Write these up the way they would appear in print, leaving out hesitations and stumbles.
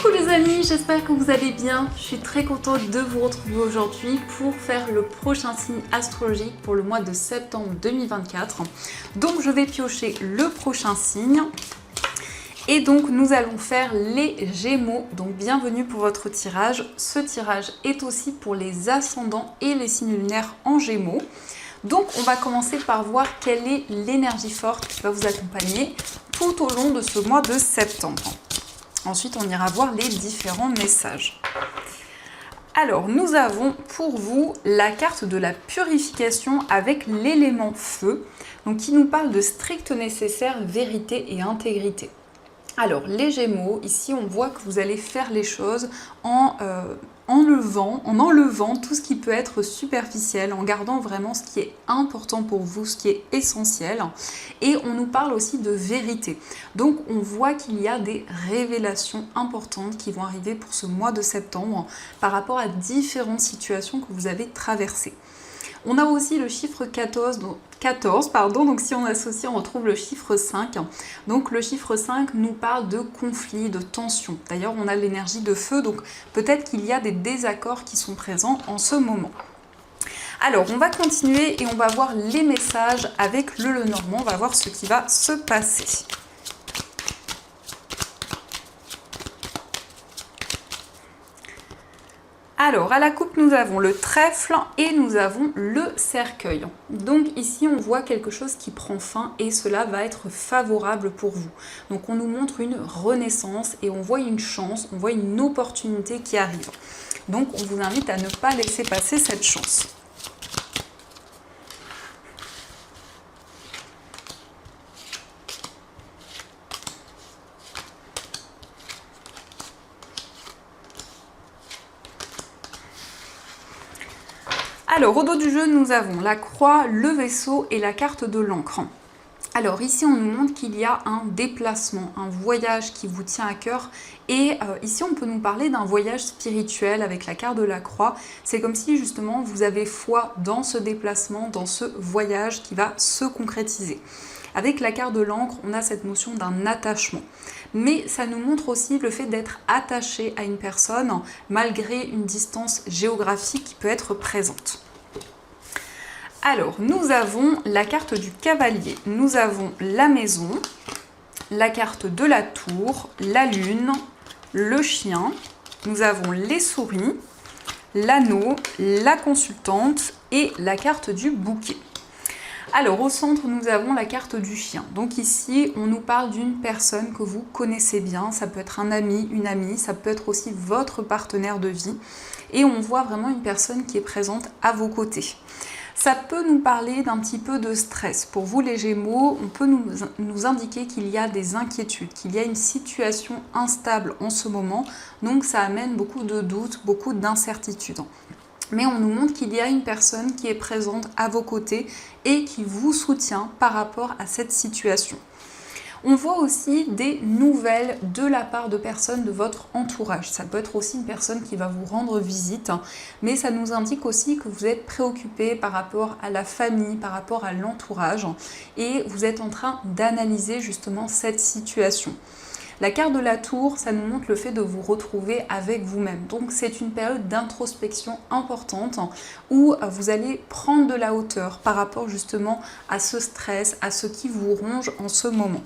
Coucou les amis, j'espère que vous allez bien. Je suis très contente de vous retrouver aujourd'hui pour faire le prochain signe astrologique pour le mois de septembre 2024. Donc je vais piocher le prochain signe. Et donc nous allons faire les Gémeaux. Donc bienvenue pour votre tirage. Ce tirage est aussi pour les ascendants et les signes lunaires en Gémeaux. Donc on va commencer par voir quelle est l'énergie forte qui va vous accompagner tout au long de ce mois de septembre. Ensuite, on ira voir les différents messages. Alors, nous avons pour vous la carte de la purification avec l'élément feu, donc qui nous parle de strict nécessaire, vérité et intégrité. Alors, les Gémeaux, ici, on voit que vous allez faire les choses en enlevant tout ce qui peut être superficiel, en gardant vraiment ce qui est important pour vous, ce qui est essentiel. Et on nous parle aussi de vérité. Donc on voit qu'il y a des révélations importantes qui vont arriver pour ce mois de septembre par rapport à différentes situations que vous avez traversées. On a aussi le chiffre 14, donc si on associe, on retrouve le chiffre 5. Donc le chiffre 5 nous parle de conflit, de tension. D'ailleurs, on a l'énergie de feu, donc peut-être qu'il y a des désaccords qui sont présents en ce moment. Alors, on va continuer et on va voir les messages avec le Lenormand. On va voir ce qui va se passer. Alors, à la coupe, nous avons le trèfle et nous avons le cercueil. Donc ici, on voit quelque chose qui prend fin et cela va être favorable pour vous. Donc on nous montre une renaissance et on voit une chance, on voit une opportunité qui arrive. Donc on vous invite à ne pas laisser passer cette chance. Alors, au dos du jeu, nous avons la croix, le vaisseau et la carte de l'encre. Alors ici, on nous montre qu'il y a un déplacement, un voyage qui vous tient à cœur. Et ici, on peut nous parler d'un voyage spirituel avec la carte de la croix. C'est comme si justement, vous avez foi dans ce déplacement, dans ce voyage qui va se concrétiser. Avec la carte de l'encre, on a cette notion d'un attachement. Mais ça nous montre aussi le fait d'être attaché à une personne malgré une distance géographique qui peut être présente. Alors, nous avons la carte du cavalier, nous avons la maison, la carte de la tour, la lune, le chien, nous avons les souris, l'anneau, la consultante et la carte du bouquet. Alors, au centre, nous avons la carte du chien. Donc ici, on nous parle d'une personne que vous connaissez bien. Ça peut être un ami, une amie, ça peut être aussi votre partenaire de vie. Et on voit vraiment une personne qui est présente à vos côtés. Ça peut nous parler d'un petit peu de stress. Pour vous les Gémeaux, on peut nous indiquer qu'il y a des inquiétudes, qu'il y a une situation instable en ce moment. Donc ça amène beaucoup de doutes, beaucoup d'incertitudes. Mais on nous montre qu'il y a une personne qui est présente à vos côtés et qui vous soutient par rapport à cette situation. On voit aussi des nouvelles de la part de personnes de votre entourage. Ça peut être aussi une personne qui va vous rendre visite, mais ça nous indique aussi que vous êtes préoccupé par rapport à la famille, par rapport à l'entourage, et vous êtes en train d'analyser justement cette situation. La carte de la tour, ça nous montre le fait de vous retrouver avec vous-même. Donc c'est une période d'introspection importante où vous allez prendre de la hauteur par rapport justement à ce stress, à ce qui vous ronge en ce moment.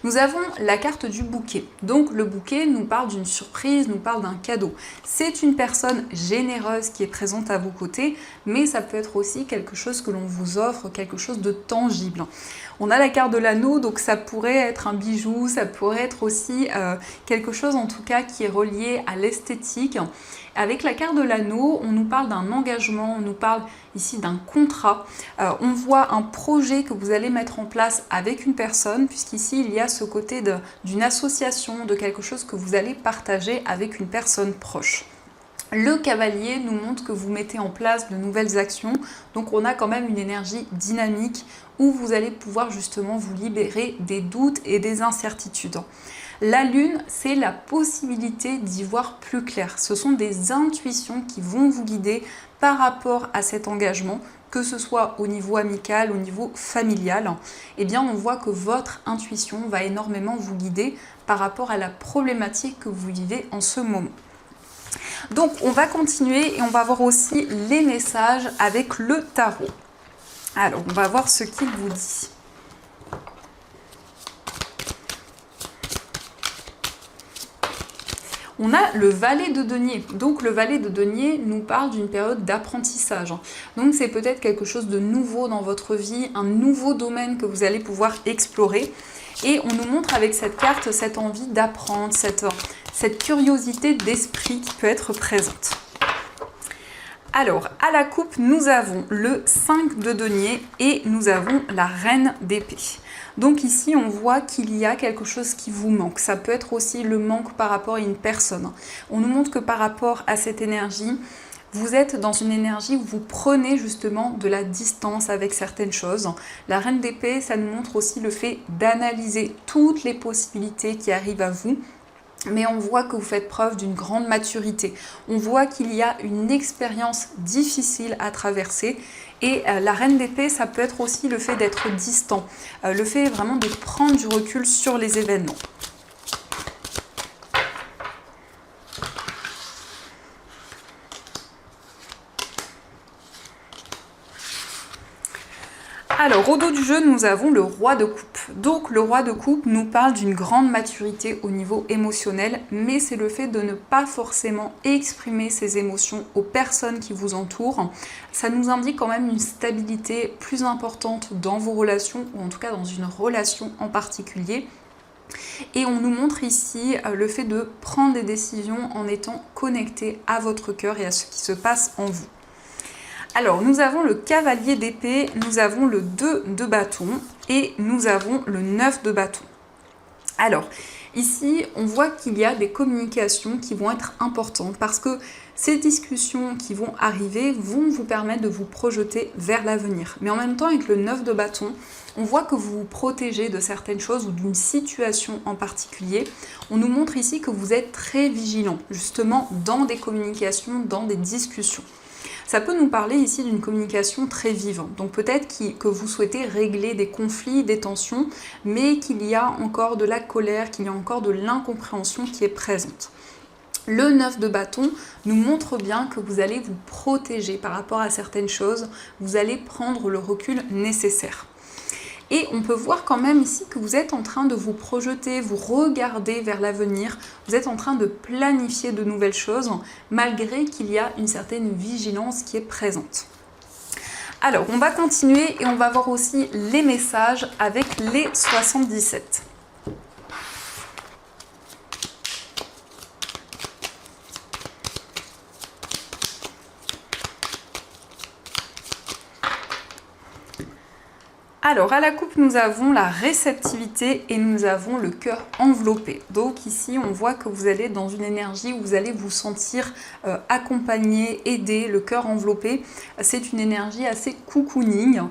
Nous avons la carte du bouquet. Donc le bouquet nous parle d'une surprise, nous parle d'un cadeau. C'est une personne généreuse qui est présente à vos côtés, mais ça peut être aussi quelque chose que l'on vous offre, quelque chose de tangible. On a la carte de l'anneau, donc ça pourrait être un bijou, ça pourrait être aussi quelque chose en tout cas qui est relié à l'esthétique. Avec la carte de l'anneau, on nous parle d'un engagement, on nous parle ici d'un contrat. On voit un projet que vous allez mettre en place avec une personne, puisqu'ici il y a ce côté d'une association, de quelque chose que vous allez partager avec une personne proche. Le cavalier nous montre que vous mettez en place de nouvelles actions, donc on a quand même une énergie dynamique où vous allez pouvoir justement vous libérer des doutes et des incertitudes. La lune, c'est la possibilité d'y voir plus clair. Ce sont des intuitions qui vont vous guider par rapport à cet engagement que ce soit au niveau amical, au niveau familial, eh bien on voit que votre intuition va énormément vous guider par rapport à la problématique que vous vivez en ce moment. Donc on va continuer et on va voir aussi les messages avec le tarot. Alors on va voir ce qu'il vous dit. On a le valet de denier. Donc le valet de denier nous parle d'une période d'apprentissage. Donc c'est peut-être quelque chose de nouveau dans votre vie, un nouveau domaine que vous allez pouvoir explorer. Et on nous montre avec cette carte cette envie d'apprendre, cette curiosité d'esprit qui peut être présente. Alors, à la coupe, nous avons le 5 de denier et nous avons la reine d'épée. Donc ici, on voit qu'il y a quelque chose qui vous manque. Ça peut être aussi le manque par rapport à une personne. On nous montre que par rapport à cette énergie, vous êtes dans une énergie où vous prenez justement de la distance avec certaines choses. La reine d'épée, ça nous montre aussi le fait d'analyser toutes les possibilités qui arrivent à vous. Mais on voit que vous faites preuve d'une grande maturité. On voit qu'il y a une expérience difficile à traverser. Et la reine d'épée, ça peut être aussi le fait d'être distant. Le fait vraiment de prendre du recul sur les événements. Alors, au dos du jeu, nous avons le roi de coupe. Donc, le roi de coupe nous parle d'une grande maturité au niveau émotionnel, mais c'est le fait de ne pas forcément exprimer ses émotions aux personnes qui vous entourent. Ça nous indique quand même une stabilité plus importante dans vos relations, ou en tout cas dans une relation en particulier. Et on nous montre ici le fait de prendre des décisions en étant connecté à votre cœur et à ce qui se passe en vous. Alors, nous avons le cavalier d'épée, nous avons le 2 de bâton et nous avons le 9 de bâton. Alors, ici, on voit qu'il y a des communications qui vont être importantes parce que ces discussions qui vont arriver vont vous permettre de vous projeter vers l'avenir. Mais en même temps, avec le 9 de bâton, on voit que vous vous protégez de certaines choses ou d'une situation en particulier. On nous montre ici que vous êtes très vigilant, justement, dans des communications, dans des discussions. Ça peut nous parler ici d'une communication très vive. Donc peut-être que vous souhaitez régler des conflits, des tensions, mais qu'il y a encore de la colère, qu'il y a encore de l'incompréhension qui est présente. Le 9 de bâton nous montre bien que vous allez vous protéger par rapport à certaines choses, vous allez prendre le recul nécessaire. Et on peut voir quand même ici que vous êtes en train de vous projeter, vous regarder vers l'avenir, vous êtes en train de planifier de nouvelles choses, malgré qu'il y a une certaine vigilance qui est présente. Alors, on va continuer et on va voir aussi les messages avec les 77. Alors, à la coupe, nous avons la réceptivité et nous avons le cœur enveloppé. Donc ici, on voit que vous allez dans une énergie où vous allez vous sentir accompagné, aidé, le cœur enveloppé. C'est une énergie assez cocooning.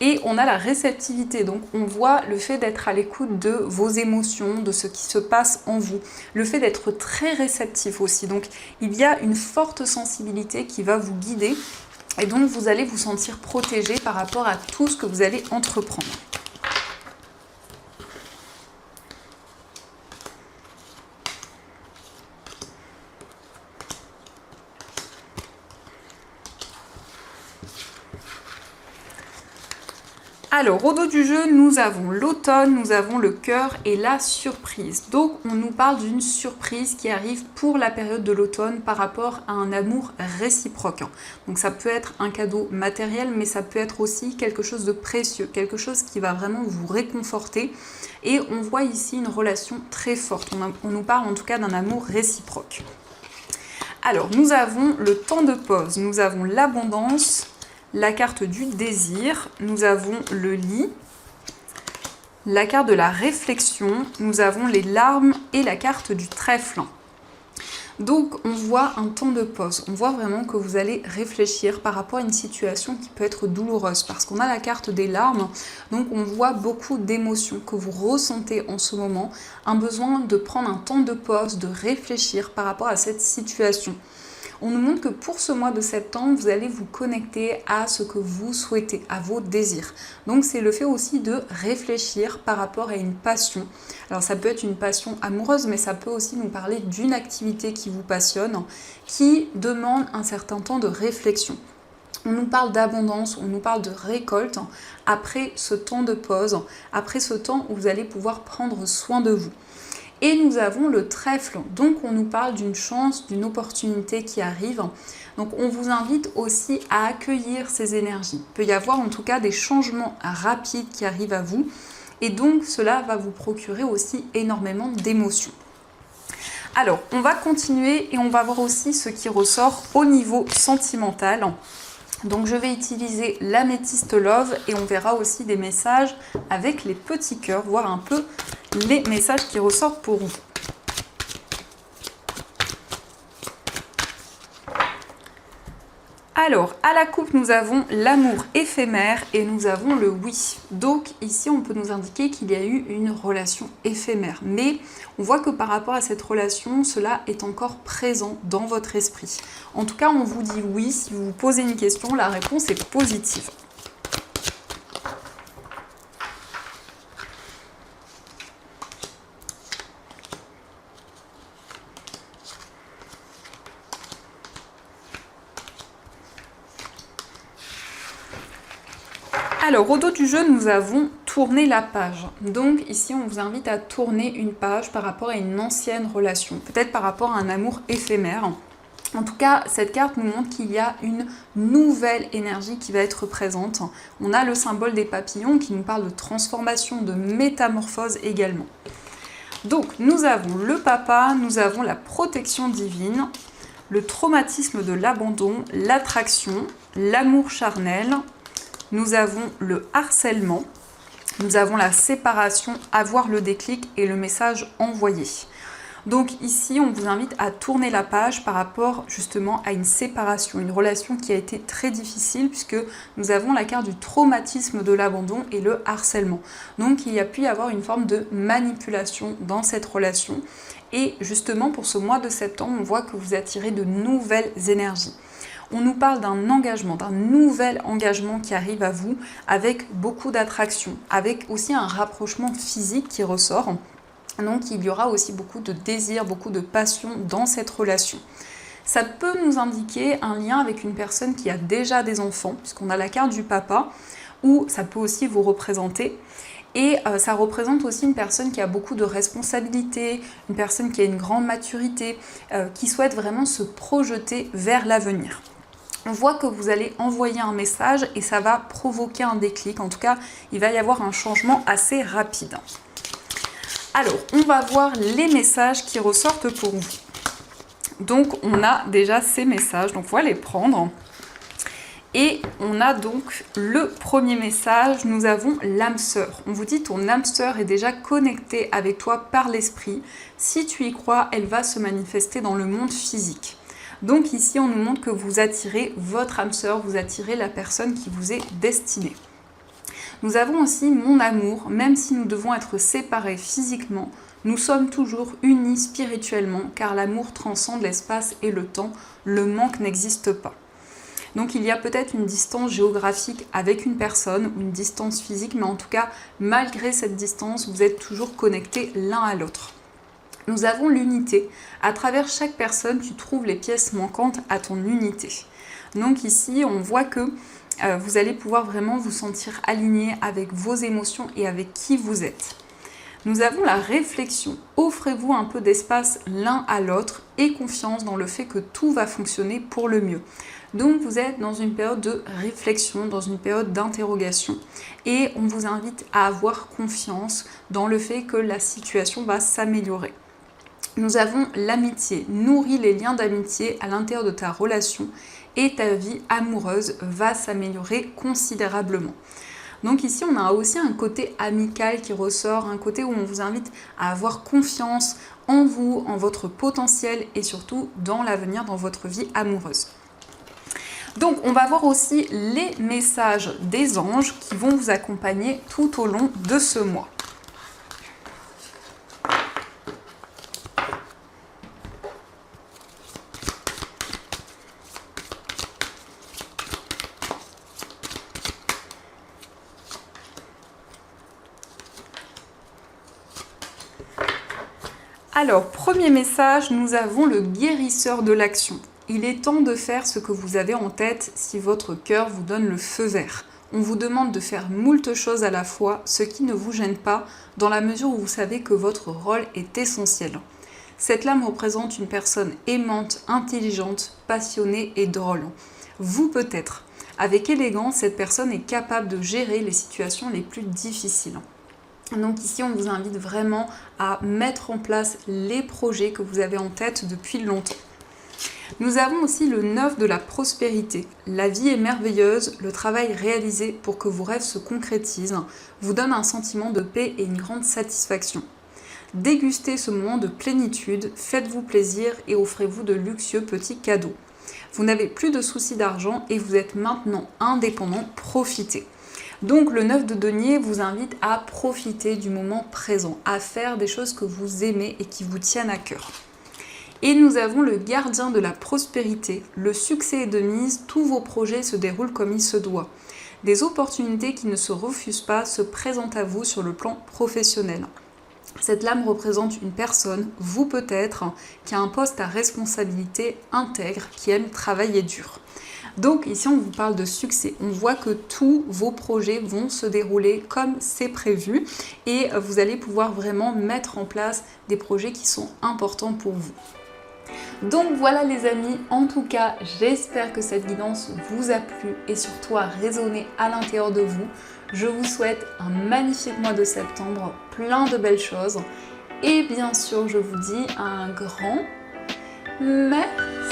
Et on a la réceptivité. Donc, on voit le fait d'être à l'écoute de vos émotions, de ce qui se passe en vous. Le fait d'être très réceptif aussi. Donc, il y a une forte sensibilité qui va vous guider. Et donc, vous allez vous sentir protégé par rapport à tout ce que vous allez entreprendre. Alors, au dos du jeu, nous avons l'automne, nous avons le cœur et la surprise. Donc, on nous parle d'une surprise qui arrive pour la période de l'automne par rapport à un amour réciproque. Donc, ça peut être un cadeau matériel, mais ça peut être aussi quelque chose de précieux, quelque chose qui va vraiment vous réconforter. Et on voit ici une relation très forte. On nous parle en tout cas d'un amour réciproque. Alors, nous avons le temps de pause, nous avons l'abondance, la carte du désir, nous avons le lit, la carte de la réflexion, nous avons les larmes et la carte du trèfle. Donc on voit un temps de pause, on voit vraiment que vous allez réfléchir par rapport à une situation qui peut être douloureuse parce qu'on a la carte des larmes, donc on voit beaucoup d'émotions que vous ressentez en ce moment, un besoin de prendre un temps de pause, de réfléchir par rapport à cette situation. On nous montre que pour ce mois de septembre, vous allez vous connecter à ce que vous souhaitez, à vos désirs. Donc c'est le fait aussi de réfléchir par rapport à une passion. Alors ça peut être une passion amoureuse, mais ça peut aussi nous parler d'une activité qui vous passionne, qui demande un certain temps de réflexion. On nous parle d'abondance, on nous parle de récolte après ce temps de pause, après ce temps où vous allez pouvoir prendre soin de vous. Et nous avons le trèfle, donc on nous parle d'une chance, d'une opportunité qui arrive. Donc on vous invite aussi à accueillir ces énergies. Il peut y avoir en tout cas des changements rapides qui arrivent à vous et donc cela va vous procurer aussi énormément d'émotions. Alors on va continuer et on va voir aussi ce qui ressort au niveau sentimental. Donc je vais utiliser l'améthyste love et on verra aussi des messages avec les petits cœurs, voir un peu les messages qui ressortent pour vous. Alors, à la coupe, nous avons l'amour éphémère et nous avons le oui. Donc ici, on peut nous indiquer qu'il y a eu une relation éphémère. Mais on voit que par rapport à cette relation, cela est encore présent dans votre esprit. En tout cas, on vous dit oui. Si vous vous posez une question, la réponse est positive. Alors, au dos du jeu, nous avons tourné la page. Donc ici, on vous invite à tourner une page par rapport à une ancienne relation, peut-être par rapport à un amour éphémère. En tout cas, cette carte nous montre qu'il y a une nouvelle énergie qui va être présente. On a le symbole des papillons qui nous parle de transformation, de métamorphose également. Donc, nous avons le papa, nous avons la protection divine, le traumatisme de l'abandon, l'attraction, l'amour charnel. Nous avons le harcèlement, nous avons la séparation, avoir le déclic et le message envoyé. Donc ici, on vous invite à tourner la page par rapport justement à une séparation, une relation qui a été très difficile puisque nous avons la carte du traumatisme de l'abandon et le harcèlement. Donc il y a pu y avoir une forme de manipulation dans cette relation. Et justement, pour ce mois de septembre, on voit que vous attirez de nouvelles énergies. On nous parle d'un engagement, d'un nouvel engagement qui arrive à vous avec beaucoup d'attraction, avec aussi un rapprochement physique qui ressort. Donc il y aura aussi beaucoup de désir, beaucoup de passion dans cette relation. Ça peut nous indiquer un lien avec une personne qui a déjà des enfants, puisqu'on a la carte du papa, ou ça peut aussi vous représenter. Et ça représente aussi une personne qui a beaucoup de responsabilités, une personne qui a une grande maturité, qui souhaite vraiment se projeter vers l'avenir. On voit que vous allez envoyer un message et ça va provoquer un déclic. En tout cas, il va y avoir un changement assez rapide. Alors, on va voir les messages qui ressortent pour vous. Donc, on a déjà ces messages. Donc, on va les prendre. Et on a donc le premier message. Nous avons l'âme sœur. On vous dit ton âme sœur est déjà connectée avec toi par l'esprit. Si tu y crois, elle va se manifester dans le monde physique. Donc ici, on nous montre que vous attirez votre âme sœur, vous attirez la personne qui vous est destinée. Nous avons aussi mon amour, même si nous devons être séparés physiquement, nous sommes toujours unis spirituellement, car l'amour transcende l'espace et le temps, le manque n'existe pas. Donc il y a peut-être une distance géographique avec une personne, ou une distance physique, mais en tout cas, malgré cette distance, vous êtes toujours connectés l'un à l'autre. Nous avons l'unité. À travers chaque personne, tu trouves les pièces manquantes à ton unité. Donc ici, on voit que vous allez pouvoir vraiment vous sentir aligné avec vos émotions et avec qui vous êtes. Nous avons la réflexion. Offrez-vous un peu d'espace l'un à l'autre et confiance dans le fait que tout va fonctionner pour le mieux. Donc vous êtes dans une période de réflexion, dans une période d'interrogation et on vous invite à avoir confiance dans le fait que la situation va s'améliorer. Nous avons l'amitié. Nourris les liens d'amitié à l'intérieur de ta relation et ta vie amoureuse va s'améliorer considérablement. Donc ici, on a aussi un côté amical qui ressort, un côté où on vous invite à avoir confiance en vous, en votre potentiel et surtout dans l'avenir, dans votre vie amoureuse. Donc, on va voir aussi les messages des anges qui vont vous accompagner tout au long de ce mois. Alors, premier message, nous avons le guérisseur de l'action. Il est temps de faire ce que vous avez en tête si votre cœur vous donne le feu vert. On vous demande de faire moult choses à la fois, ce qui ne vous gêne pas, dans la mesure où vous savez que votre rôle est essentiel. Cette lame représente une personne aimante, intelligente, passionnée et drôle. Vous peut-être. Avec élégance, cette personne est capable de gérer les situations les plus difficiles. Donc ici, on vous invite vraiment à mettre en place les projets que vous avez en tête depuis longtemps. Nous avons aussi le 9 de la prospérité. La vie est merveilleuse, le travail réalisé pour que vos rêves se concrétisent vous donne un sentiment de paix et une grande satisfaction. Dégustez ce moment de plénitude, faites-vous plaisir et offrez-vous de luxueux petits cadeaux. Vous n'avez plus de soucis d'argent et vous êtes maintenant indépendant, profitez. Donc le 9 de denier vous invite à profiter du moment présent, à faire des choses que vous aimez et qui vous tiennent à cœur. Et nous avons le gardien de la prospérité. Le succès est de mise, tous vos projets se déroulent comme il se doit. Des opportunités qui ne se refusent pas se présentent à vous sur le plan professionnel. Cette lame représente une personne, vous peut-être, qui a un poste à responsabilité intègre, qui aime travailler dur. Donc ici on vous parle de succès, on voit que tous vos projets vont se dérouler comme c'est prévu et vous allez pouvoir vraiment mettre en place des projets qui sont importants pour vous. Donc voilà les amis, en tout cas j'espère que cette guidance vous a plu et surtout a résonné à l'intérieur de vous. Je vous souhaite un magnifique mois de septembre, plein de belles choses et bien sûr je vous dis un grand merci.